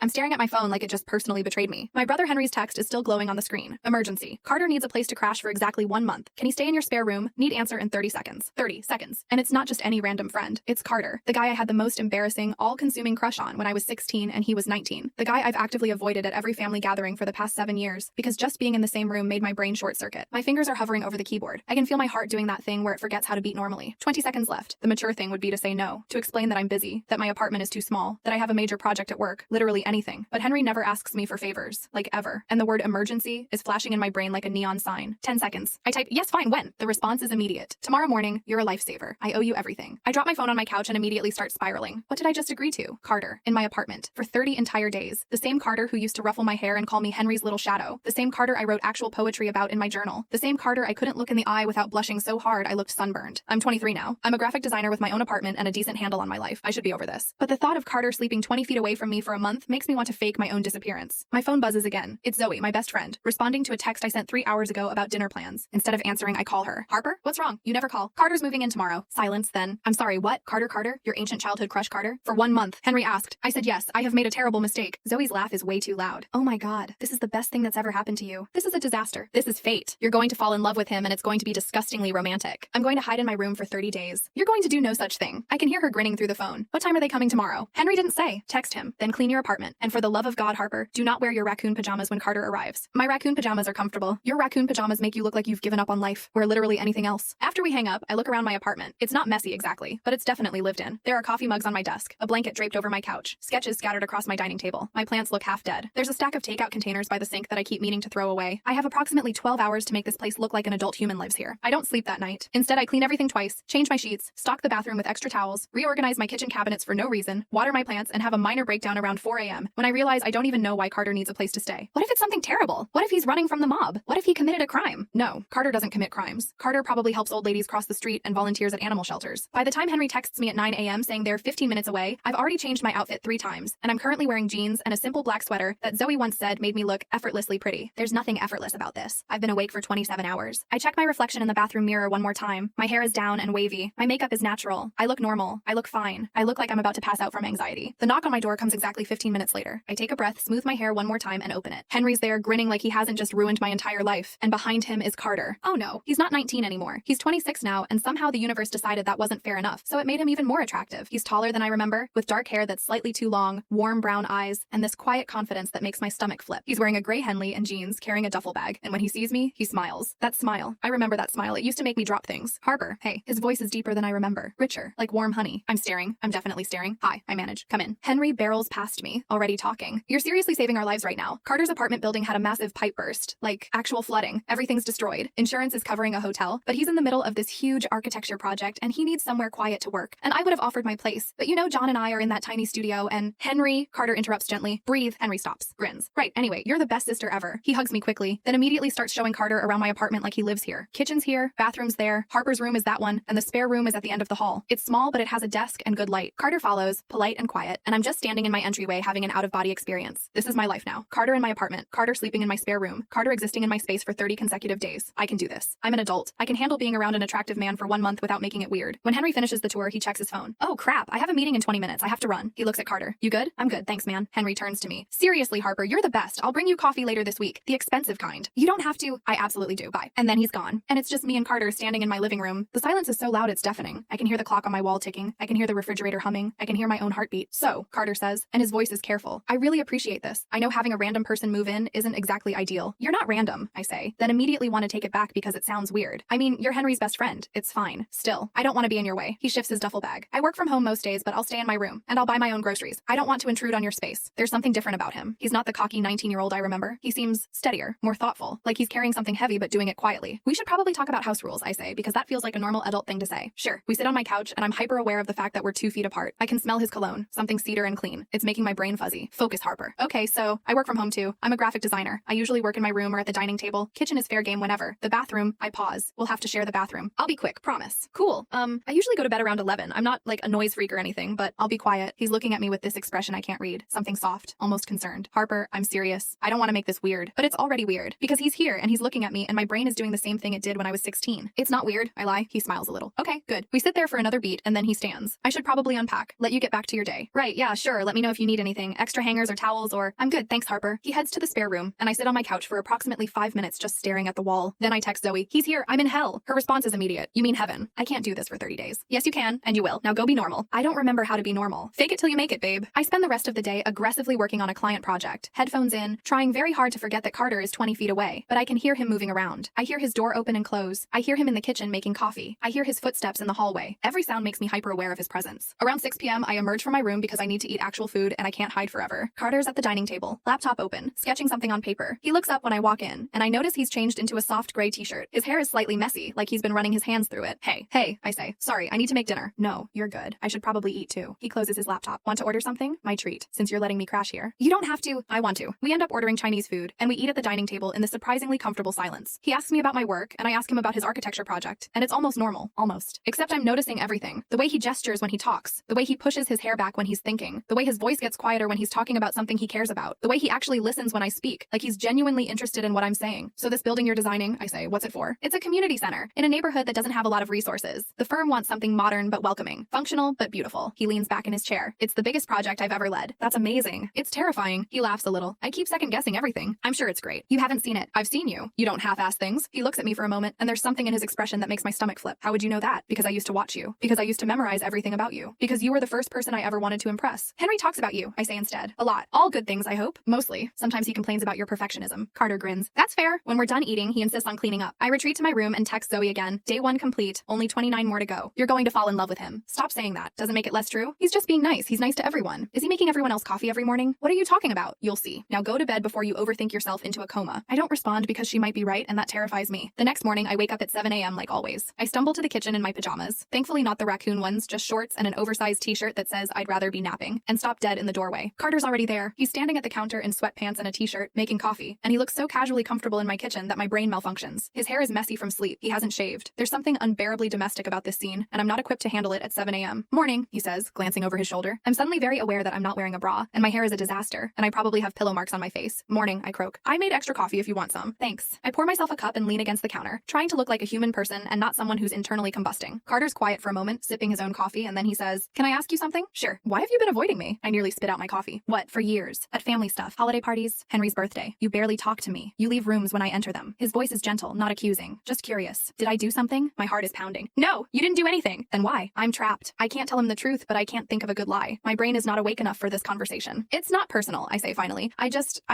I'm staring at my phone like it just personally betrayed me. My brother Henry's text is still glowing on the screen. Emergency. Carter needs a place to crash for exactly 1 month. Can he stay in your spare room? Need answer in 30 seconds. 30 seconds. And it's not just any random friend. It's Carter, the guy I had the most embarrassing, all-consuming crush on when I was 16 and he was 19. The guy I've actively avoided at every family gathering for the past 7 years because just being in the same room made my brain short-circuit. My fingers are hovering over the keyboard. I can feel my heart doing that thing where it forgets how to beat normally. 20 seconds left. The mature thing would be to say no, to explain that I'm busy, that my apartment is too small, that I have a major project at work, literally anything. But Henry never asks me for favors, like ever. And the word emergency is flashing in my brain like a neon sign. 10 seconds. I type, yes, fine, when? The response is immediate. Tomorrow morning, you're a lifesaver. I owe you everything. I drop my phone on my couch and immediately start spiraling. What did I just agree to? Carter, in my apartment, for 30 entire days. The same Carter who used to ruffle my hair and call me Henry's little shadow. The same Carter I wrote actual poetry about in my journal. The same Carter I couldn't look in the eye without blushing so hard I looked sunburned. I'm 23 now. I'm a graphic designer with my own apartment and a decent handle on my life. I should be over this. But the thought of Carter sleeping 20 feet away from me for a month makes me want to fake my own disappearance. My phone buzzes again. It's Zoe, my best friend, responding to a text I sent 3 hours ago about dinner plans. Instead of answering, I call her. Harper? What's wrong? You never call. Carter's moving in tomorrow. Silence then. I'm sorry, what? Carter? Your ancient childhood crush Carter? For 1 month. Henry asked. I said yes, I have made a terrible mistake. Zoe's laugh is way too loud. Oh my god, this is the best thing that's ever happened to you. This is a disaster. This is fate. You're going to fall in love with him and it's going to be disgustingly romantic. I'm going to hide in my room for 30 days. You're going to do no such thing. I can hear her grinning through the phone. What time are they coming tomorrow? Henry didn't say. Text him. Then clean your apartment. And for the love of God, Harper, do not wear your raccoon pajamas when Carter arrives. My raccoon pajamas are comfortable. Your raccoon pajamas make you look like you've given up on life, or literally anything else. After we hang up, I look around my apartment. It's not messy exactly, but it's definitely lived in. There are coffee mugs on my desk, a blanket draped over my couch, sketches scattered across my dining table. My plants look half dead. There's a stack of takeout containers by the sink that I keep meaning to throw away. I have approximately 12 hours to make this place look like an adult human lives here. I don't sleep that night. Instead, I clean everything twice, change my sheets, stock the bathroom with extra towels, reorganize my kitchen cabinets for no reason, water my plants, and have a minor breakdown around 4 a.m. when I realize I don't even know why Carter needs a place to stay. What if it's something terrible? What if he's running from the mob? What if he committed a crime? No, Carter doesn't commit crimes. Carter probably helps old ladies cross the street and volunteers at animal shelters. By the time Henry texts me at 9 a.m. saying they're 15 minutes away, I've already changed my outfit 3 times, and I'm currently wearing jeans and a simple black sweater that Zoe once said made me look effortlessly pretty. There's nothing effortless about this. I've been awake for 27 hours. I check my reflection in the bathroom mirror one more time. My hair is down and wavy. My makeup is natural. I look normal. I look fine. I look like I'm about to pass out from anxiety. The knock on my door comes exactly 15 minutes later. I take a breath, smooth my hair one more time, and open it. Henry's there, grinning like he hasn't just ruined my entire life, and behind him is Carter. Oh no, he's not 19 anymore. He's 26 now, and somehow the universe decided that wasn't fair enough, so it made him even more attractive. He's taller than I remember, with dark hair that's slightly too long, warm brown eyes, and this quiet confidence that makes my stomach flip. He's wearing a gray Henley and jeans, carrying a duffel bag, and when he sees me, he smiles. That smile. I remember that smile. It used to make me drop things. Harper. Hey. His voice is deeper than I remember. Richer. Like warm honey. I'm staring. I'm definitely staring. Hi. I manage. Come in. Henry barrels past me, already talking. You're seriously saving our lives right now. Carter's apartment building had a massive pipe burst. Like, actual flooding. Everything's destroyed. Insurance is covering a hotel, but he's in the middle of this huge architecture project, and he needs somewhere quiet to work. And I would have offered my place, but you know John and I are in that tiny studio, and Henry, Carter interrupts gently. Breathe. Henry stops. Grins. Right. Anyway, you're the best sister ever. He hugs me quickly, then immediately starts showing Carter around my apartment like he lives here. Kitchen's here, bathroom's there, Harper's room is that one, and the spare room is at the end of the hall. It's small, but it has a desk and good light. Carter follows, polite and quiet, and I'm just standing in my entryway having an out-of-body experience. This is my life now. Carter in my apartment, Carter sleeping in my spare room, Carter existing in my space for 30 consecutive days. I can do this. I'm an adult. I can handle being around an attractive man for 1 month without making it weird. When Henry finishes the tour, he checks his phone. Oh crap, I have a meeting in 20 minutes. I have to run. He looks at Carter. You good? I'm good, thanks man. Henry turns to me. Seriously, Harper, you're the best. I'll bring you coffee later this week. The expensive kind. You don't have to. I absolutely do. Bye. And then he's gone. And it's just me and Carter standing in my living room. The silence is so loud it's deafening. I can hear the clock on my wall ticking. I can hear the refrigerator humming. I can hear my own heartbeat. So, Carter says, and his voice is careful. I really appreciate this. I know having a random person move in isn't exactly ideal. You're not random, I say, then immediately want to take it back because it sounds weird. I mean, you're Henry's best friend. It's fine. Still, I don't want to be in your way. He shifts his duffel bag. I work from home most days, but I'll stay in my room, and I'll buy my own groceries. I don't want to intrude on your space. There's something different about him. He's not the cocky 19-year-old I remember. He seems steadier, more thoughtful, like he's carrying something heavy but doing it quietly. We should probably talk about house rules, I say, because that feels like a normal adult thing to say. Sure. We sit on my couch, and I'm hyper aware of the fact that we're 2 feet apart. I can smell his cologne, something cedar and clean. It's making my brain fuzzy. Focus, Harper. Okay, so I work from home too. I'm a graphic designer. I usually work in my room or at the dining table. Kitchen is fair game whenever. The bathroom, I pause. We'll have to share the bathroom. I'll be quick, promise. Cool. I usually go to bed around 11. I'm not like a noise freak or anything, but I'll be quiet. He's looking at me with this expression I can't read. Something soft, almost concerned. Harper, I'm serious. I don't want to make this weird, but it's already weird because he's here and he's looking at me and my brain is doing the same thing it did when I was 16. It's not weird. I lie. He smiles a little. Okay, good. We sit there for another beat and then he stands. I should probably unpack. Let you get back to your day. Right, yeah, sure. Let me know if you need anything. anything, extra hangers or towels or, I'm good, thanks, Harper. He heads to the spare room, and I sit on my couch for approximately 5 minutes just staring at the wall. Then I text Zoe, he's here, I'm in hell. Her response is immediate. You mean heaven? I can't do this for 30 days. Yes, you can, and you will. Now go be normal. I don't remember how to be normal. Fake it till you make it, babe. I spend the rest of the day aggressively working on a client project, headphones in, trying very hard to forget that Carter is 20 feet away, but I can hear him moving around. I hear his door open and close. I hear him in the kitchen making coffee. I hear his footsteps in the hallway. Every sound makes me hyper aware of his presence. Around 6 p.m., I emerge from my room because I need to eat actual food and I can't hide forever. Carter's at the dining table, laptop open, sketching something on paper. He looks up when I walk in, and I notice he's changed into a soft gray t-shirt. His hair is slightly messy, like he's been running his hands through it. Hey, I say. Sorry, I need to make dinner. No, you're good. I should probably eat too. He closes his laptop. Want to order something? My treat, since you're letting me crash here. You don't have to. I want to. We end up ordering Chinese food, and we eat at the dining table in the surprisingly comfortable silence. He asks me about my work, and I ask him about his architecture project, and it's almost normal. Almost. Except I'm noticing everything. The way he gestures when he talks, the way he pushes his hair back when he's thinking, the way his voice gets quieter when he's talking about something he cares about, the way he actually listens when I speak, like he's genuinely interested in what I'm saying. So this building you're designing, I say, what's it for? It's a community center in a neighborhood that doesn't have a lot of resources. The firm wants something modern but welcoming, functional but beautiful. He leans back in his chair. It's the biggest project I've ever led. That's amazing. It's terrifying. He laughs a little. I keep second guessing everything. I'm sure it's great. You haven't seen it. I've seen you. You don't half-ass things. He looks at me for a moment, and there's something in his expression that makes my stomach flip. How would you know that? Because I used to watch you. Because I used to memorize everything about you. Because you were the first person I ever wanted to impress. Henry talks about you, I say instead. A lot. All good things, I hope. Mostly. Sometimes he complains about your perfectionism. Carter grins. That's fair. When we're done eating, he insists on cleaning up. I retreat to my room and text Zoe again. Day 1 complete. Only 29 more to go. You're going to fall in love with him. Stop saying that. Doesn't make it less true. He's just being nice. He's nice to everyone. Is he making everyone else coffee every morning? What are you talking about? You'll see. Now go to bed before you overthink yourself into a coma. I don't respond because she might be right, and that terrifies me. The next morning, I wake up at 7 a.m. like always. I stumble to the kitchen in my pajamas. Thankfully not the raccoon ones, just shorts and an oversized t-shirt that says I'd rather be napping, and stop dead in the doorway. Carter's already there. He's standing at the counter in sweatpants and a t-shirt, making coffee, and he looks so casually comfortable in my kitchen that my brain malfunctions. His hair is messy from sleep. He hasn't shaved. There's something unbearably domestic about this scene, and I'm not equipped to handle it at 7 a.m. Morning, he says, glancing over his shoulder. I'm suddenly very aware that I'm not wearing a bra, and my hair is a disaster, and I probably have pillow marks on my face. Morning, I croak. I made extra coffee if you want some. Thanks. I pour myself a cup and lean against the counter, trying to look like a human person and not someone who's internally combusting. Carter's quiet for a moment, sipping his own coffee, and then he says, Can I ask you something? Sure. Why have you been avoiding me? I nearly spit out my coffee. What? For years. At family stuff, holiday parties, Henry's birthday. You barely talk to me. You leave rooms when I enter them. His voice is gentle, not accusing. Just curious. Did I do something? My heart is pounding. No, you didn't do anything. Then why? I'm trapped. I can't tell him the truth, but I can't think of a good lie. My brain is not awake enough for this conversation. It's not personal, I say finally. I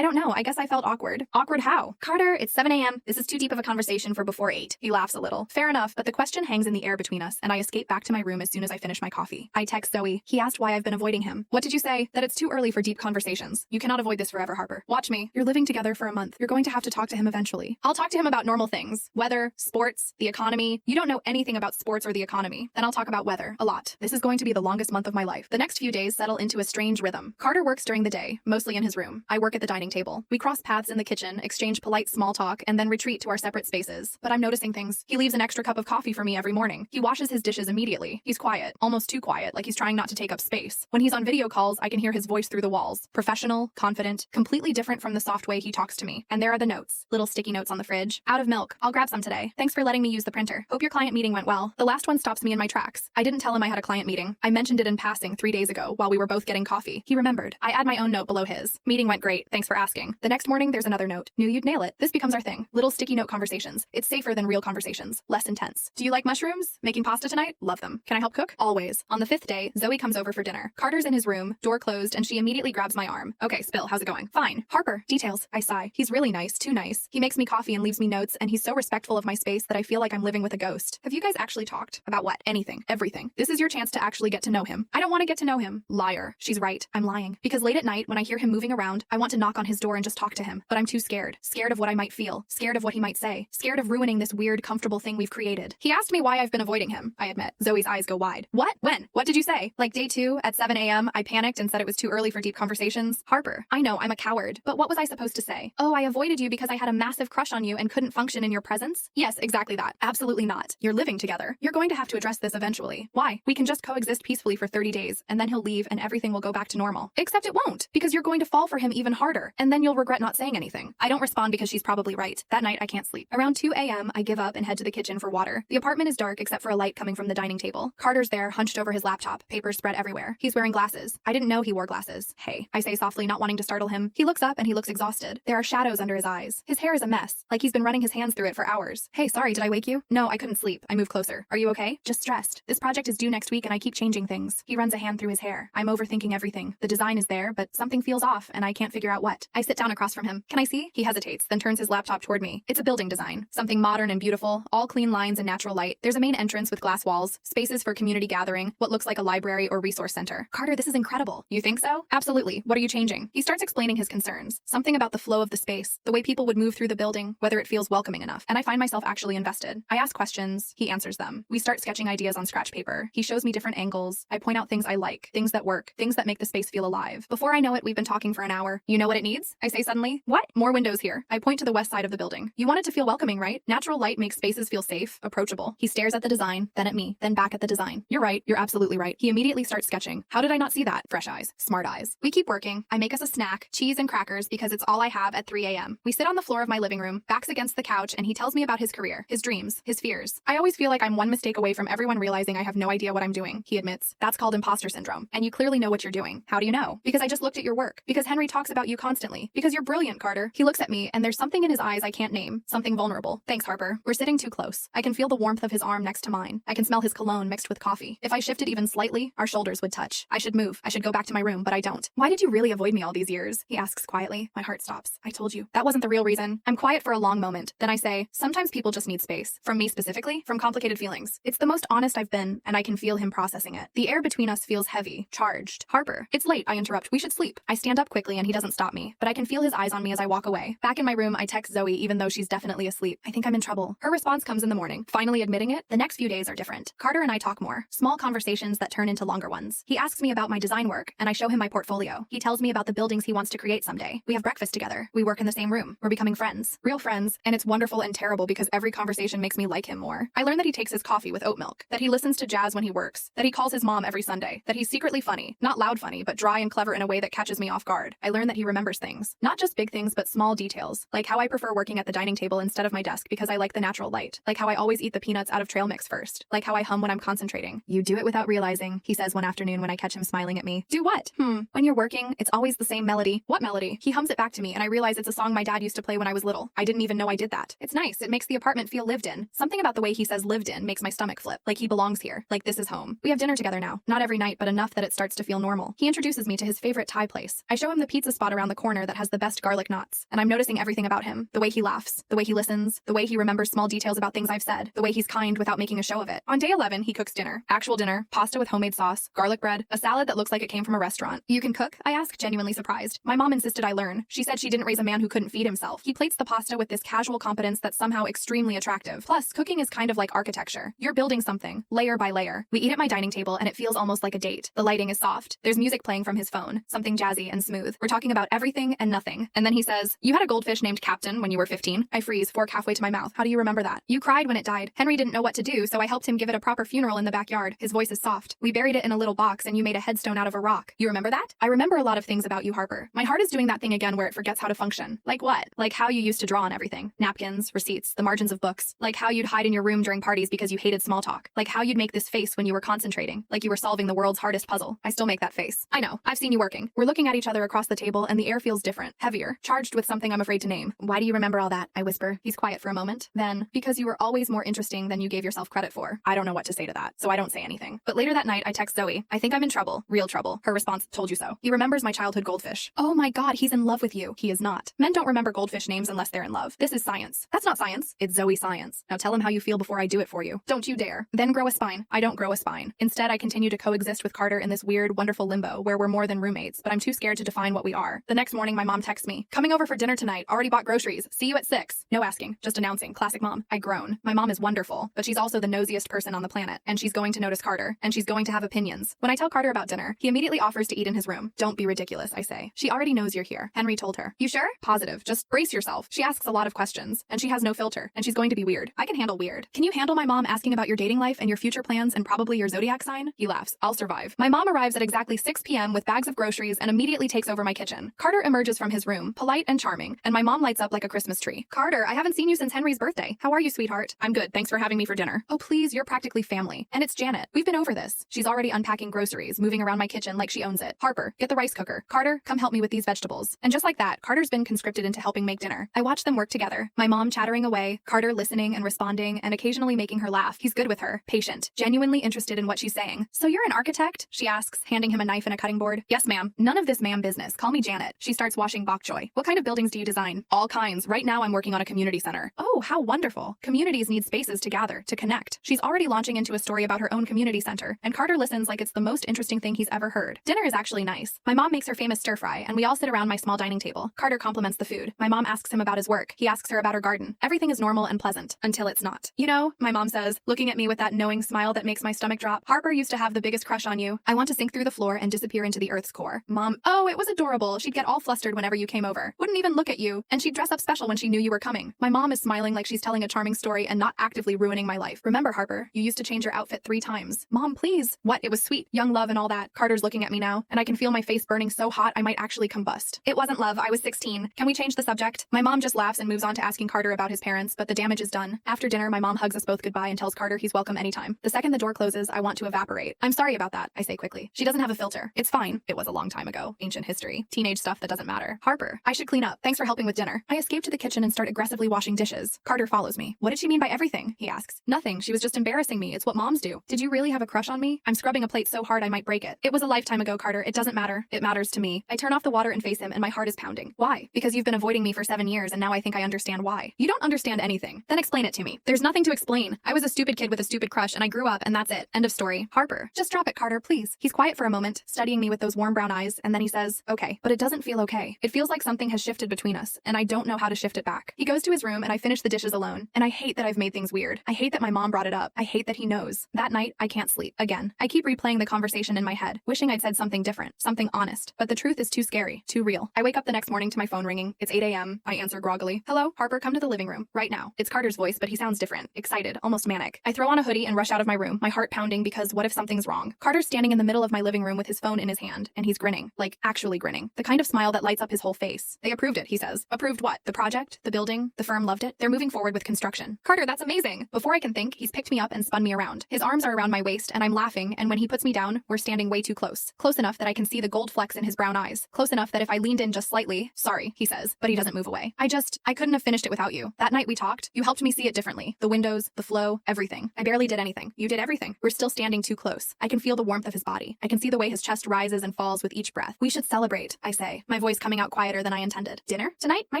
don't know. I guess I felt awkward. Awkward how? Carter, it's 7 a.m. This is too deep of a conversation for before 8. He laughs a little. Fair enough, but the question hangs in the air between us, and I escape back to my room as soon as I finish my coffee. I text Zoe. He asked why I've been avoiding him. What did you say? That it's too early for deep conversations. You cannot avoid this forever, Harper. Watch me. You're living together for a month. You're going to have to talk to him eventually. I'll talk to him about normal things. Weather, sports, the economy. You don't know anything about sports or the economy. Then I'll talk about weather. A lot. This is going to be the longest month of my life. The next few days settle into a strange rhythm. Carter works during the day, mostly in his room. I work at the dining table. We cross paths in the kitchen, exchange polite small talk, and then retreat to our separate spaces. But I'm noticing things. He leaves an extra cup of coffee for me every morning. He washes his dishes immediately. He's quiet, almost too quiet, like he's trying not to take up space. When he's on video calls, I can hear his voice through the walls. Professional, confident, completely different from the soft way he talks to me. And there are the notes. Little sticky notes on the fridge. Out of milk. I'll grab some today. Thanks for letting me use the printer. Hope your client meeting went well. The last one stops me in my tracks. I didn't tell him I had a client meeting. I mentioned it in passing 3 days ago while we were both getting coffee. He remembered. I add my own note below his. Meeting went great. Thanks for asking. The next morning, there's another note. Knew you'd nail it. This becomes our thing. Little sticky note conversations. It's safer than real conversations. Less intense. Do you like mushrooms? Making pasta tonight? Love them. Can I help cook? Always. On the 5th day, Zoe comes over for dinner. Carter's in his room, door closed, and she immediately grabs my arm. Okay, Spill, how's it going? Fine. Harper. Details. I sigh. He's really nice. Too nice. He makes me coffee and leaves me notes, and he's so respectful of my space that I feel like I'm living with a ghost. Have you guys actually talked? About what? Anything. Everything. This is your chance to actually get to know him. I don't want to get to know him. Liar. She's right. I'm lying. Because late at night, when I hear him moving around, I want to knock on his door and just talk to him. But I'm too scared. Scared of what I might feel. Scared of what he might say. Scared of ruining this weird, comfortable thing we've created. He asked me why I've been avoiding him, I admit. Zoe's eyes go wide. What? When? What did you say? Like day 2, at 7 a.m., I panicked and said it was too early for deep conversations. Harper, I know, I'm a coward. But what was I supposed to say? Oh, I avoided you because I had a massive crush on you and couldn't function in your presence? Yes, exactly that. Absolutely not. You're living together. You're going to have to address this eventually. Why? We can just coexist peacefully for 30 days, and then he'll leave and everything will go back to normal. Except it won't, because you're going to fall for him even harder, and then you'll regret not saying anything. I don't respond because she's probably right. That night, I can't sleep. Around 2 a.m., I give up and head to the kitchen for water. The apartment is dark except for a light coming from the dining table. Carter's there, hunched over his laptop, papers spread everywhere. He's wearing glasses. I didn't know he wore glasses. glasses. Hey, I say softly, not wanting to startle him. He looks up and he looks exhausted. There are shadows under his eyes. His hair is a mess, like he's been running his hands through it for hours. Hey, sorry, did I wake you? No, I couldn't sleep. I move closer. Are you okay? Just stressed. This project is due next week and I keep changing things. He runs a hand through his hair. I'm overthinking everything. The design is there, but something feels off and I can't figure out what. I sit down across from him. Can I see? He hesitates, then turns his laptop toward me. It's a building design. Something modern and beautiful, all clean lines and natural light. There's a main entrance with glass walls, spaces for community gathering, what looks like a library or resource center. Carter, this is incredible. You think so? Absolutely. What are you changing? He starts explaining his concerns. Something about the flow of the space, the way people would move through the building, whether it feels welcoming enough. And I find myself actually invested. I ask questions. He answers them. We start sketching ideas on scratch paper. He shows me different angles. I point out things I like, things that work, things that make the space feel alive. Before I know it, we've been talking for an hour. You know what it needs? I say suddenly. What? More windows here. I point to the west side of the building. You want it to feel welcoming, right? Natural light makes spaces feel safe, approachable. He stares at the design, then at me, then back at the design. You're right. You're absolutely right. He immediately starts sketching. How did I not see that? Fresh eyes. Smart eyes. We keep working. I make us a snack, cheese and crackers because it's all I have at 3 a.m. We sit on the floor of my living room, backs against the couch, and he tells me about his career, his dreams, his fears. I always feel like I'm one mistake away from everyone realizing I have no idea what I'm doing, he admits. That's called imposter syndrome. And you clearly know what you're doing. How do you know? Because I just looked at your work. Because Henry talks about you constantly. Because you're brilliant, Carter. He looks at me, and there's something in his eyes I can't name. Something vulnerable. Thanks, Harper. We're sitting too close. I can feel the warmth of his arm next to mine. I can smell his cologne mixed with coffee. If I shifted even slightly, our shoulders would touch. I should move. I should go back to my room, but I don't. Why did you really avoid me all these years? He asks quietly. My heart stops. I told you. That wasn't the real reason. I'm quiet for a long moment. Then I say, sometimes people just need space. From me specifically, from complicated feelings. It's the most honest I've been, and I can feel him processing it. The air between us feels heavy, charged. Harper, it's late, I interrupt. We should sleep. I stand up quickly and he doesn't stop me, but I can feel his eyes on me as I walk away. Back in my room, I text Zoe even though she's definitely asleep. I think I'm in trouble. Her response comes in the morning. Finally admitting it, the next few days are different. Carter and I talk more. Small conversations that turn into longer ones. He asks me about my design work, and I show him my portfolio. He tells me about the buildings he wants to create someday. We have breakfast together. We work in the same room. We're becoming friends. Real friends, and it's wonderful and terrible because every conversation makes me like him more. I learn that he takes his coffee with oat milk, that he listens to jazz when he works, that he calls his mom every Sunday, that he's secretly funny, not loud funny, but dry and clever in a way that catches me off guard. I learn that he remembers things. Not just big things, but small details, like how I prefer working at the dining table instead of my desk because I like the natural light, like how I always eat the peanuts out of trail mix first, like how I hum when I'm concentrating. You do it without realizing, he says one afternoon when I catch him smiling at me. Do what? When you're working, it's always the same melody. What melody? He hums it back to me and I realize it's a song my dad used to play when I was little. I didn't even know I did that. It's nice. It makes the apartment feel lived in. Something about the way he says lived in makes my stomach flip, like he belongs here, like this is home. We have dinner together now. Not every night, but enough that it starts to feel normal. He introduces me to his favorite Thai place. I show him the pizza spot around the corner that has the best garlic knots, and I'm noticing everything about him. The way he laughs, the way he listens, the way he remembers small details about things I've said, the way he's kind without making a show of it. On day 11, he cooks dinner. Actual dinner, pasta with homemade sauce, garlic bread, a salad that looks like it came from a restaurant. You can cook? I ask, genuinely surprised. My mom insisted I learn. She said she didn't raise a man who couldn't feed himself. He plates the pasta with this casual competence that's somehow extremely attractive. Plus, cooking is kind of like architecture. You're building something, layer by layer. We eat at my dining table and it feels almost like a date. The lighting is soft. There's music playing from his phone, something jazzy and smooth. We're talking about everything and nothing. And then he says, you had a goldfish named Captain when you were 15. I freeze, fork halfway to my mouth. How do you remember that? You cried when it died. Henry didn't know what to do, so I helped him give it a proper funeral in the backyard. His voice is soft. We buried it in a little box and you made a headstone out of a rock. You remember that? I remember a lot of things about you, Harper. My heart is doing that thing again where it forgets how to function. Like what? Like how you used to draw on everything. Napkins, receipts, the margins of books. Like how you'd hide in your room during parties because you hated small talk. Like how you'd make this face when you were concentrating. Like you were solving the world's hardest puzzle. I still make that face. I know. I've seen you working. We're looking at each other across the table and the air feels different, heavier, charged with something I'm afraid to name. Why do you remember all that? I whisper. He's quiet for a moment. Then, because you were always more interesting than you gave yourself credit for. I don't know what to say to that, so I don't say anything. But later that night, I text Zoe. I think I'm in trouble. Real trouble. Her response, told you so. He remembers my childhood goldfish. Oh my god, he's in love with you. He is not. Men don't remember goldfish names unless they're in love. This is science. That's not science. It's Zoe science. Now tell him how you feel before I do it for you. Don't you dare. Then grow a spine. I don't grow a spine. Instead, I continue to coexist with Carter in this weird, wonderful limbo where we're more than roommates, but I'm too scared to define what we are. The next morning, my mom texts me. Coming over for dinner tonight. Already bought groceries. See you at 6. No asking. Just announcing. Classic mom. I groan. My mom is wonderful, but she's also the nosiest person on the planet, and she's going to notice Carter, and she's going to have opinions. When I tell Carter about dinner, he immediately offers to eat in his room. Don't be ridiculous, I say. She already knows you're here. Henry told her. You sure? Positive. Just brace yourself. She asks a lot of questions, and she has no filter, and she's going to be weird. I can handle weird. Can you handle my mom asking about your dating life and your future plans and probably your zodiac sign? He laughs. I'll survive. My mom arrives at exactly 6 p.m. with bags of groceries and immediately takes over my kitchen. Carter emerges from his room, polite and charming, and my mom lights up like a Christmas tree. Carter, I haven't seen you since Henry's birthday. How are you, sweetheart? I'm good. Thanks for having me for dinner. Oh, please, you're practically family. And it's Janet. We've been over this. She's already unpacking groceries, moving around my kitchen like she owns it. it. Harper, get the rice cooker. Carter, come help me with these vegetables. And just like that, Carter's been conscripted into helping make dinner. I watch them work together. My mom chattering away, Carter listening and responding and occasionally making her laugh. He's good with her, patient, genuinely interested in what she's saying. So you're an architect? She asks, handing him a knife and a cutting board. Yes, ma'am. None of this ma'am business. Call me Janet. She starts washing bok choy. What kind of buildings do you design? All kinds. Right now I'm working on a community center. Oh, how wonderful. Communities need spaces to gather, to connect. She's already launching into a story about her own community center, and Carter listens like it's the most interesting thing he's ever heard. Dinner is actually nice. My mom makes her famous stir fry, and we all sit around my small dining table. Carter compliments the food. My mom asks him about his work. He asks her about her garden. Everything is normal and pleasant, until it's not. You know, my mom says, looking at me with that knowing smile that makes my stomach drop, Harper used to have the biggest crush on you. I want to sink through the floor and disappear into the earth's core. Mom, oh, it was adorable. She'd get all flustered whenever you came over. Wouldn't even look at you, and she'd dress up special when she knew you were coming. My mom is smiling like she's telling a charming story and not actively ruining my life. Remember, Harper, you used to change your outfit 3 times. Mom, please. What? It was sweet. Young love and all that. Carter's looking at me now, and I can feel my face burning so hot I might actually combust. It wasn't love. I was 16. Can we change the subject? My mom just laughs and moves on to asking Carter about his parents, but the damage is done. After dinner, my mom hugs us both goodbye and tells Carter he's welcome anytime. The second the door closes, I want to evaporate. I'm sorry about that, I say quickly. She doesn't have a filter. It's fine. It was a long time ago. Ancient history. Teenage stuff that doesn't matter. Harper, I should clean up. Thanks for helping with dinner. I escape to the kitchen and start aggressively washing dishes. Carter follows me. What did she mean by everything? He asks. Nothing. She was just embarrassing me. It's what moms do. Did you really have a crush on me? I'm scrubbing a plate so hard I might break it. It was a lifetime ago, Carter. It doesn't matter. It matters to me. I turn off the water and face him, and my heart is pounding. Why? Because you've been avoiding me for 7 years, and now I think I understand why. You don't understand anything. Then explain it to me. There's nothing to explain. I was a stupid kid with a stupid crush, and I grew up, and that's it. End of story. Harper, just drop it, Carter, please. He's quiet for a moment, studying me with those warm brown eyes, and then he says, okay. But it doesn't feel okay. It feels like something has shifted between us, and I don't know how to shift it back. He goes to his room, and I finish the dishes alone. And I hate that I've made things weird. I hate that my mom brought it up. I hate that he knows. That night, I can't sleep. Again. I keep replaying the conversation in my head, wishing I'd said something different, something honest. But the truth is too scary, too real. I wake up the next morning to my phone ringing. It's 8 a.m. I answer groggily. Hello, Harper, come to the living room. Right now. It's Carter's voice, but he sounds different, excited, almost manic. I throw on a hoodie and rush out of my room, my heart pounding because what if something's wrong? Carter's standing in the middle of my living room with his phone in his hand, and he's grinning, like actually grinning. The kind of smile that lights up his whole face. They approved it, he says. Approved what? The project? The building? The firm loved it? They're moving forward with construction. Carter, that's amazing. Before I can think, he's picked me up and spun me around. His arms are around my waist, and I'm laughing, and when he puts me down, we're standing way too close. Close enough that I can see the gold flecks in his brown eyes. Close enough that if I leaned in just slightly, sorry, he says, but he doesn't move away. I couldn't have finished it without you. That night we talked, you helped me see it differently. The windows, the flow, everything. I barely did anything. You did everything. We're still standing too close. I can feel the warmth of his body. I can see the way his chest rises and falls with each breath. We should celebrate, I say, my voice coming out quieter than I intended. Dinner? Tonight? My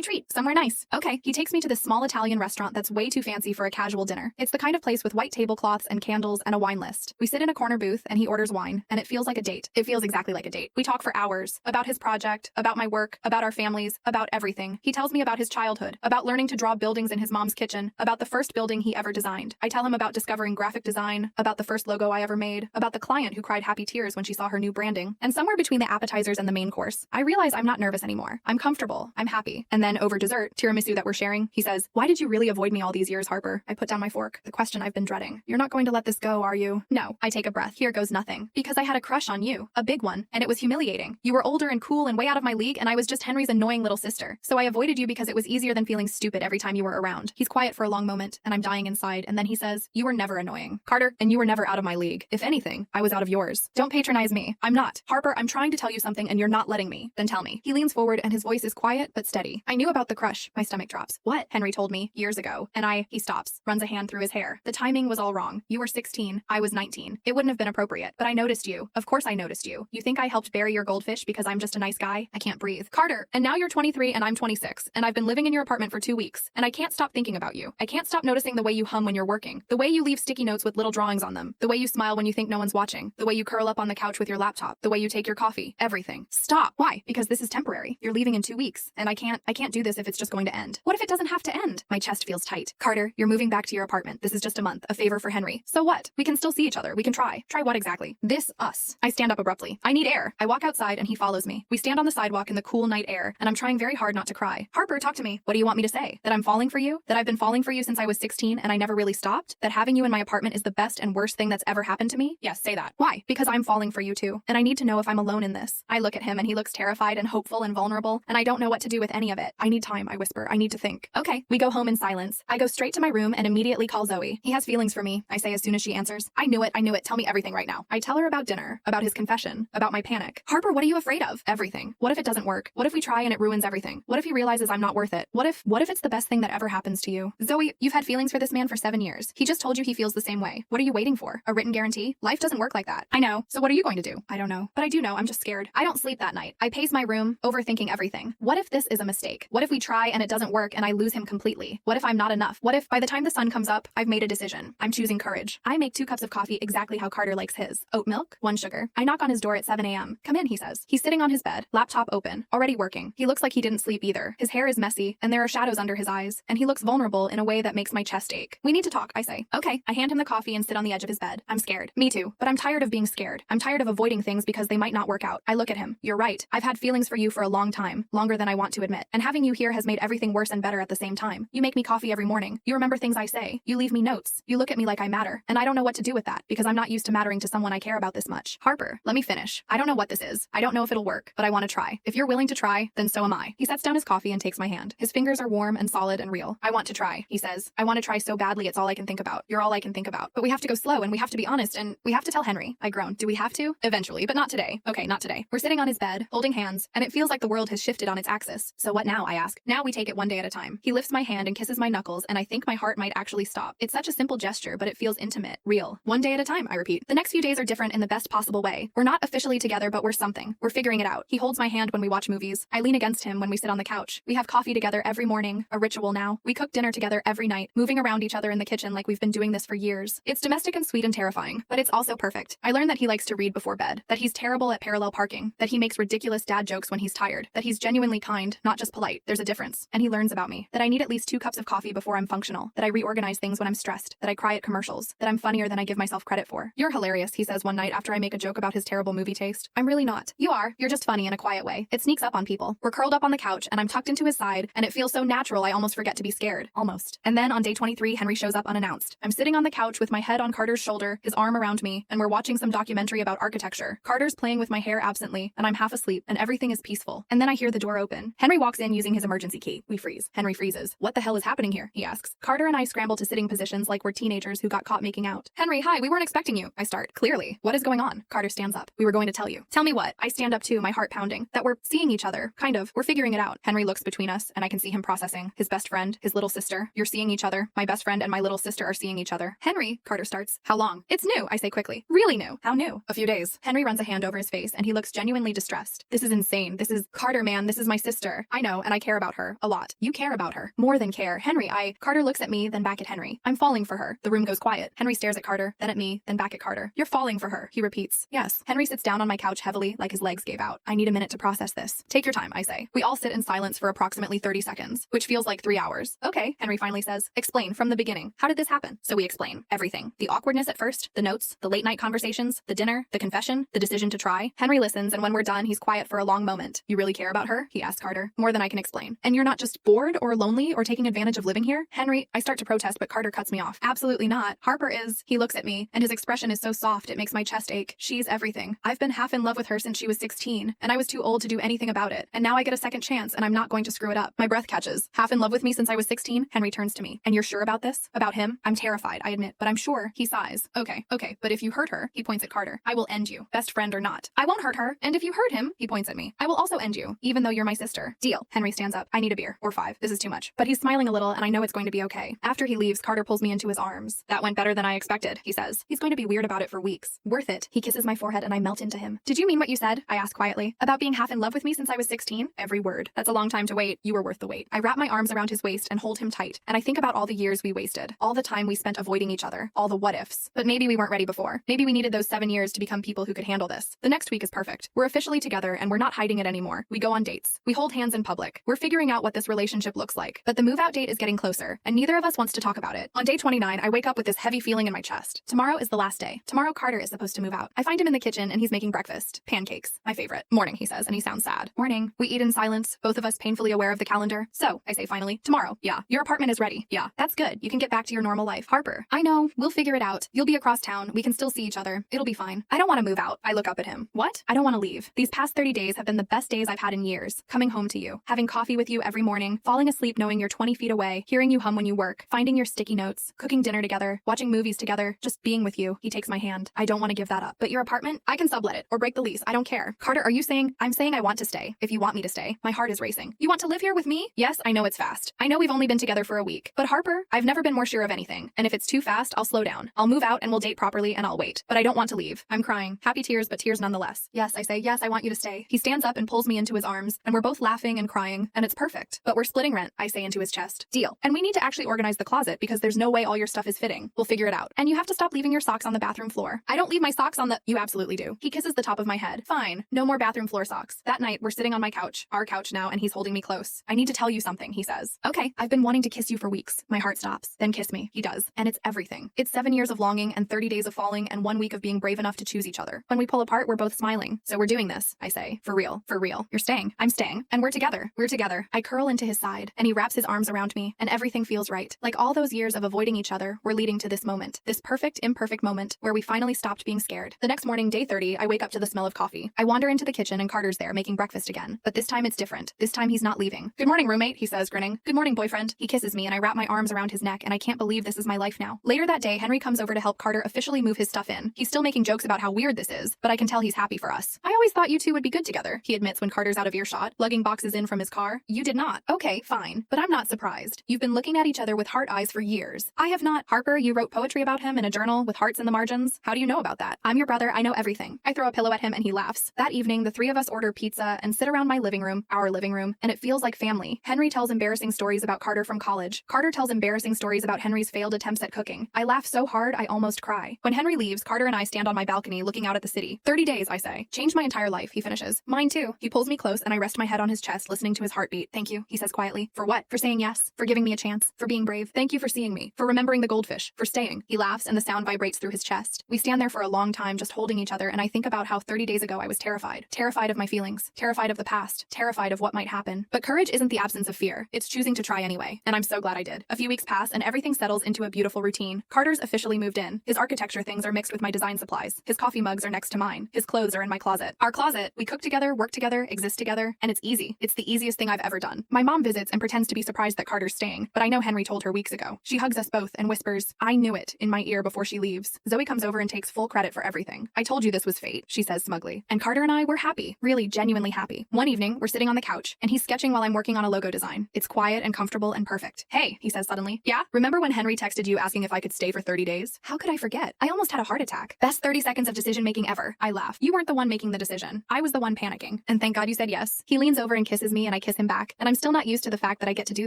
treat. Somewhere nice. Okay. He takes me to this small Italian restaurant that's way too fancy for a casual dinner. It's the kind of place with white tablecloths and candles and a wine list. We sit in a corner booth and he orders wine, and it feels like a date. It feels exactly like a date. We talk for hours about his project, about my work, about our families, about everything. He tells me about his childhood, about learning to draw buildings in his mom's kitchen, about the first building he ever designed. I tell him about discovering graphic design, about the first logo I ever made, about the client who cried happy tears when she saw her new branding. And somewhere between the appetizers and the main course, I realize I'm not nervous anymore. I'm comfortable. I'm happy. And then over dessert, tiramisu that we're sharing, he says, why did you really avoid me all these years, Harper? I put down my fork. The question I've been dreading. You're not going to let this go, are you? No. I take a breath. Here goes nothing. Because I had a crush on you. A big one. And it was humiliating. You were older and cool and way out of my league, and I was just Henry's annoying little sister. So I avoided you because it was easier than feeling stupid every time you were around. He's quiet for a long moment, and I'm dying inside, and then he says, you were never annoying, Carter, and you were never out of my league. If anything, I was out of yours. Don't patronize me. I'm not. Harper, I'm trying to tell you something and you're not letting me. Then tell me. He leans forward and his voice is quiet but steady. I knew about the crush. My stomach drops. What? Henry told me years ago. And he stops, runs a hand through his hair. The timing was all wrong. You were 16. I was 19. It wouldn't have been appropriate, but I noticed you. Of course I noticed you. You think I helped bury your goldfish because I'm just a nice guy? I can't breathe. Carter, and now you're 23 and I'm 26, and I've been living in your apartment for 2 weeks, and I can't stop thinking about you. I can't stop noticing the way you hum when you're working, the way you leave sticky notes with little drawings on them, the way you smile when you think no one's watching, the way you curl up on the couch with your laptop, the way you take your coffee, everything. Stop. Why? Because this is temporary. You're leaving in 2 weeks, and I can't do this if it's just going to end. What if it doesn't have to end? My chest feels tight. Carter, you're moving back to your apartment. This is just a month, a favor for Henry. So what? We can still see each other. We can try. Try what exactly? Us. I stand up abruptly. I need air. I walk outside and he follows me. We stand on the sidewalk in the cool night air, and I'm trying very hard not to cry. Harper, talk to me. What do you want me to say? That I'm falling for you? That I've been falling for you since I was 16 and I never really stopped? That having you in my apartment is the best and worst thing that's ever happened to me? Yes, say that. Why? Because I'm falling for you too, and I need to know if I'm alone in this. I look at him and he looks terrified and hopeful and vulnerable, and I don't know what to do with any of it. I need time, I whisper. I need to think. Okay. We go home in silence. I go straight to my room and immediately call Zoe. He has feelings for me, I say as soon as she answers. I knew it. Tell me everything right now. I tell her about dinner, about his confession, about about my panic. Harper, what are you afraid of? Everything. What if it doesn't work? What if we try and it ruins everything? What if he realizes I'm not worth it? What if it's the best thing that ever happens to you? Zoe, you've had feelings for this man for 7 years. He just told you he feels the same way. What are you waiting for? A written guarantee? Life doesn't work like that. I know. So what are you going to do? I don't know. But I do know I'm just scared. I don't sleep that night. I pace my room, overthinking everything. What if this is a mistake? What if we try and it doesn't work and I lose him completely? What if I'm not enough? What if by the time the sun comes up, I've made a decision? I'm choosing courage. I make 2 cups of coffee exactly how Carter likes his. Oat milk, 1 sugar. I knock on his door at 7 a.m. Come in, he says. He's sitting on his bed, laptop open, already working. He looks like he didn't sleep either. His hair is messy, and there are shadows under his eyes, and he looks vulnerable in a way that makes my chest ache. We need to talk, I say. Okay. I hand him the coffee and sit on the edge of his bed. I'm scared. Me too. But I'm tired of being scared. I'm tired of avoiding things because they might not work out. I look at him. You're right. I've had feelings for you for a long time, longer than I want to admit. And having you here has made everything worse and better at the same time. You make me coffee every morning. You remember things I say. You leave me notes. You look at me like I matter. And I don't know what to do with that because I'm not used to mattering to someone I care about this much. Harper, let me finish. I don't know what this is. I don't know if it'll work, but I want to try. If you're willing to try, then so am I. He sets down his coffee and takes my hand. His fingers are warm and solid and real. I want to try, he says. I want to try so badly it's all I can think about. You're all I can think about. But we have to go slow and we have to be honest and we have to tell Henry. I groan. Do we have to? Eventually, but not today. Okay, not today. We're sitting on his bed, holding hands, and it feels like the world has shifted on its axis. So what now, I ask. Now we take it one day at a time. He lifts my hand and kisses my knuckles and I think my heart might actually stop. It's such a simple gesture, but it feels intimate, real. One day at a time, I repeat. The next few days are different in the best possible way. We're not officially together, but we're something. We're figuring it out. He holds my hand when we watch movies. I lean against him when we sit on the couch. We have coffee together every morning, a ritual now. We cook dinner together every night, moving around each other in the kitchen like we've been doing this for years. It's domestic and sweet and terrifying, but it's also perfect. I learned that he likes to read before bed, that he's terrible at parallel parking, that he makes ridiculous dad jokes when he's tired, that he's genuinely kind, not just polite. There's a difference. And he learns about me, that I need at least 2 cups of coffee before I'm functional, that I reorganize things when I'm stressed, that I cry at commercials, that I'm funnier than I give myself credit for. You're hilarious, he says one night after I make a joke about his terrible movie taste. I'm really not. You are. You're just funny in a quiet way. It sneaks up on people. We're curled up on the couch and I'm tucked into his side and it feels so natural I almost forget to be scared. Almost. And then on day 23, Henry shows up unannounced. I'm sitting on the couch with my head on Carter's shoulder, his arm around me, and we're watching some documentary about architecture. Carter's playing with my hair absently, and I'm half asleep, and everything is peaceful. And then I hear the door open. Henry walks in using his emergency key. We freeze. Henry freezes. What the hell is happening here? He asks. Carter and I scramble to sitting positions like we're teenagers who got caught making out. Henry, hi, we weren't expecting you. I start. Clearly. What is going on? Carter stands up. We were going to tell you. Tell me what? I stand up too, my heart pounding. That we're seeing each other. Kind of. We're figuring it out. Henry looks between us, and I can see him processing. His best friend, his little sister. You're seeing each other. My best friend and my little sister are seeing each other. Henry, Carter starts. How long? It's new, I say quickly. Really new. How new? A few days. Henry runs a hand over his face, and he looks genuinely distressed. This is insane. This is Carter, man. This is my sister. I know, and I care about her. A lot. You care about her. More than care. Henry, Carter looks at me, then back at Henry. I'm falling for her. The room goes quiet. Henry stares at Carter, then at me, then back at Carter. You're falling for her, he repeats. Yes. Henry sits down on my couch heavily, like his legs gave out. I need a minute to process this. Take your time, I say. We all sit in silence for approximately 30 seconds, which feels like 3 hours. Okay, Henry finally says. Explain from the beginning. How did this happen? So we explain. Everything. The awkwardness at first, the notes, the late night conversations, the dinner, the confession, the decision to try. Henry listens, and when we're done, he's quiet for a long moment. You really care about her? He asks Carter. More than I can explain. And you're not just bored or lonely or taking advantage of living here? Henry, I start to protest, but Carter cuts me off. Absolutely not. Harper is. He looks at me, and his expression is so soft it makes my chest ache. She's everything. I've been half in love with her since she was 16, and I was too old to do anything about it. And now I get a second chance, and I'm not going to screw it up. My breath catches. Half in love with me since I was 16? Henry turns to me. And you're sure about this? About him? I'm terrified, I admit, but I'm sure. He sighs. Okay, but if you hurt her, he points at Carter, I will end you, best friend or not. I won't hurt her, and if you hurt him, he points at me, I will also end you, even though you're my sister. Deal. Henry stands up. I need a beer, or 5. This is too much. But he's smiling a little, and I know it's going to be okay. After he leaves, Carter pulls me into his arms. That went better than I expected, he says. He's going to be weird about it for weeks. Worth it. He kisses my forehead, and I melt into him. Did you mean what you said? I ask quietly. About being half in love with me since I was 16? Every word. That's a long time to wait. You were worth the wait. I wrap my arms around his waist and hold him tight, and I think about all the years we wasted, all the time we spent avoiding each other, all the what ifs. But maybe we weren't ready before. Maybe we needed those 7 years to become people who could handle this. The next week is perfect. We're officially together, and we're not hiding it anymore. We go on dates. We hold hands in public. We're figuring out what this relationship looks like. But the move-out date is getting closer, and neither of us wants to talk about it. On day 29, I wake up with this heavy feeling in my chest. Tomorrow is the last day. Tomorrow Carter is supposed to move out. I find him in the kitchen, and he's making breakfast. Pancakes. My favorite. Morning, he says, and he sounds sad. Morning. We eat in silence, both of us painfully aware of the calendar. So, I say finally, tomorrow. Yeah. Your apartment is ready. Yeah. That's good. You can get back to your normal life. Harper. I know. We'll figure it out. You'll be across town. We can still see each other. It'll be fine. I don't want to move out. I look up at him. What? I don't want to leave. These past 30 days have been the best days I've had in years. Coming home to you, having coffee with you every morning, falling asleep knowing you're 20 feet away, hearing you hum when you work, finding your sticky notes, cooking dinner together, watching movies together, just being with you. He takes my hand. I don't want to give that up. But your apartment? I can sub sublet it or break the lease. I don't care. Carter, are you saying? I'm saying I want to stay. If you want me to stay. My heart is racing. You want to live here with me? Yes, I know it's fast. I know we've only been together for a week. But Harper, I've never been more sure of anything. And if it's too fast, I'll slow down. I'll move out and we'll date properly and I'll wait. But I don't want to leave. I'm crying. Happy tears, but tears nonetheless. Yes, I say, yes, I want you to stay. He stands up and pulls me into his arms, and we're both laughing and crying, and it's perfect. But we're splitting rent, I say into his chest. Deal. And we need to actually organize the closet because there's no way all your stuff is fitting. We'll figure it out. And you have to stop leaving your socks on the bathroom floor. I don't leave my socks on the— You absolutely do. He kisses the top of my head. Fine. No more bathroom floor socks. That night, we're sitting on my couch, our couch now, and he's holding me close. I need to tell you something, he says. Okay, I've been wanting to kiss you for weeks. My heart stops. Then kiss me. He does. And it's everything. It's 7 years of longing and 30 days of falling and 1 week of being brave enough to choose each other. When we pull apart, we're both smiling. So we're doing this, I say. For real. For real. You're staying. I'm staying. And we're together. We're together. I curl into his side, and he wraps his arms around me, and everything feels right. Like all those years of avoiding each other were leading to this moment. This perfect, imperfect moment where we finally stopped being scared. The next morning, day 30, I wake up to the smell of coffee. I wander into the kitchen and Carter's there making breakfast again. But this time it's different. This time he's not leaving. Good morning, roommate, he says, grinning. Good morning, boyfriend. He kisses me and I wrap my arms around his neck, and I can't believe this is my life now. Later that day, Henry comes over to help Carter officially move his stuff in. He's still making jokes about how weird this is, but I can tell he's happy for us. I always thought you two would be good together, he admits when Carter's out of earshot, lugging boxes in from his car. You did not. Okay, fine. But I'm not surprised. You've been looking at each other with heart eyes for years. I have not. Harper, you wrote poetry about him in a journal with hearts in the margins. How do you know about that? I'm your brother. I know everything. I throw a pillow at him and he laughs. That evening, the three of us order pizza and sit around my living room, our living room, and it feels like family. Henry tells embarrassing stories about Carter from college. Carter tells embarrassing stories about Henry's failed attempts at cooking. I laugh so hard I almost cry. When Henry leaves, Carter and I stand on my balcony looking out at the city. 30 days, I say. Changed my entire life, he finishes. Mine too. He pulls me close and I rest my head on his chest, listening to his heartbeat. Thank you, he says quietly. For what? For saying yes. For giving me a chance. For being brave. Thank you for seeing me. For remembering the goldfish. For staying. He laughs and the sound vibrates through his chest. We stand there for a long time just holding each other, and I think about how 30 days ago I was terrified. Terrified of my feelings. Terrified of the past. Terrified of what might happen. But courage isn't the absence of fear. It's choosing to try anyway. And I'm so glad I did. A few weeks pass and everything settles into a beautiful routine. Carter's officially moved in. His architecture things are mixed with my design supplies. His coffee mugs are next to mine. His clothes are in my closet. Our closet. We cook together, work together, exist together, and it's easy. It's the easiest thing I've ever done. My mom visits and pretends to be surprised that Carter's staying, but I know Henry told her weeks ago. She hugs us both and whispers, I knew it, in my ear before she leaves. Zoe comes over and takes full credit for everything. I told you this was fate, she says smugly. And Carter and I were happy, really genuinely happy. One evening, we're sitting on the couch, and he's sketching while I'm working on a logo design. It's quiet and comfortable and perfect. Hey, he says suddenly. Yeah? Remember when Henry texted you asking if I could stay for 30 days? How could I forget? I almost had a heart attack. Best 30 seconds of decision making ever. I laugh. You weren't the one making the decision. I was the one panicking. And thank God you said yes. He leans over and kisses me and I kiss him back. And I'm still not used to the fact that I get to do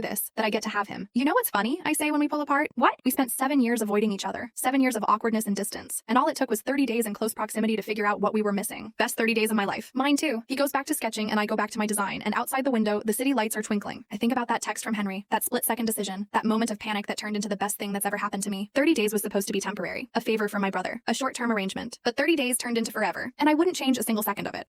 this, that I get to have him. You know what's funny? I say when we pull apart. What? We spent 7 years avoiding each other. 7 years of awkwardness and distance. And all it took was 30 days in close proximity to figure out what we were missing. Best 30 days of my life. Mine too. He goes back to sketching and I go back to my design. And outside the window, the city lights are twinkling. I think about that text from Henry, that split-second decision, that moment of panic that turned into the best thing that's ever happened to me. 30 days was supposed to be temporary, a favor for my brother, a short-term arrangement. But 30 days turned into forever, and I wouldn't change a single second of it.